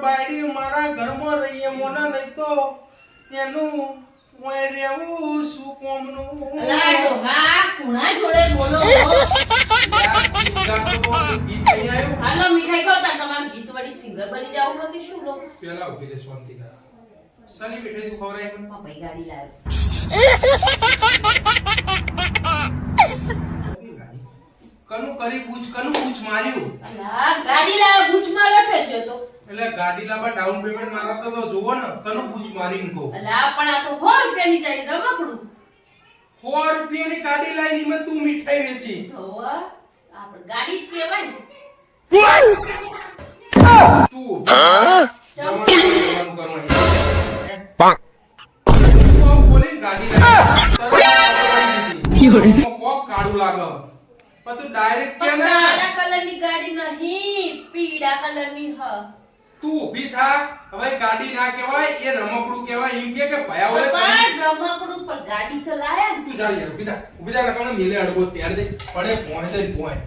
બાયડી મારા ઘરમાં રહીએ મોના નહીં તો એનું મોય રહેવું શું કોમનું લાડો હા કુણા જોડે બોલો ગીત નહીં આવ્યું હાલો મીઠાઈ ખાવ તાર તમાર ગીત વાળી સિંગર બની જાવ કે શું લો પેલા ઉભી રે શાંતિ કર સની મીઠાઈ તું ખવરાય મને ભાઈ ગાડી લાવ્યો કનું કરી પૂછ માર્યું અલા ગાડી લાવ્યો બૂચ મારો છે જો તો એટલે ગાડી લાવવા ડાઉન પેમેન્ટ મારતા તો જોવો ને કનું પૂછ મારીને કહો અલા પણ આ તો 100 રૂપિયાની જાય રમકડું 100 રૂપિયાની ગાડી લાઈની માં તું મીઠાઈ વેચી હોવા આપણે ગાડી જ કહેવાય ને તું જવાનું કરવાનું તું બોલી ગાડી લાવી કોક કાળું લાગે પણ તું ડાયરેક્ટ કે ને કાળા કલરની ગાડી નહીં પીળા કલરની હ તું ઊભી થા હવે ગાડી ના કહેવાય એ રમકડું કહેવાય એમ કે ભયા ઓલે પણ રમકડું પર ગાડી તો લાયા ને તું ચાલ યાર ઊભી થા નકર મેલે અડબો ત્યાર દે પડે પોય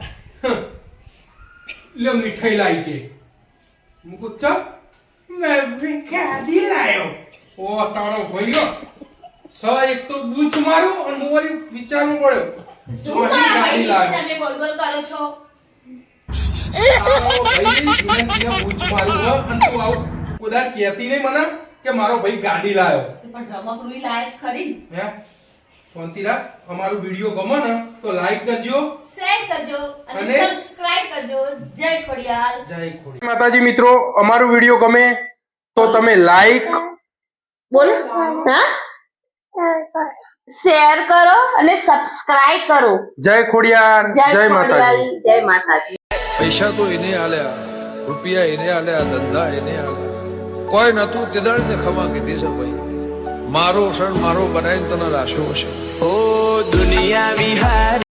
લે મીઠાઈ લાઈ કે મુકુ ચપ મેં ભી ગાડી લાયો ઓ તારો ભઈયો એક તો બૂચ મારું અને મોરી વિચારવું પડ્યો શું મારા ભાઈ વિશે તમે બોલ કરો છો મારો ભાઈ ગાડી લાયો પણ રમકડું લાયક ખરી હે શાંતિ રાખ અમારું વિડિયો ગમે ને તો લાઈક કરજો શેર કરજો અને સબસ્ક્રાઇબ કરજો જય ખોડિયાલ જય ખોડિયાલ માતાજી મિત્રો અમારું વિડિયો ગમે તો તમે લાઈક બોલ હા શેર કરો અને સબસ્ક્રાઇબ કરો જય ખોડિયાલ જય માતાજી જય માતાજી પૈસા તો એને આલ્યા રૂપિયા એને આલ્યા ધંધા એને આલ્યા કોઈ નતું તેદાળને ખમા કીધી છે ભાઈ મારો સણ મારો બનાવીને તને રાખ્યો છે ઓ દુનિયા વિહાર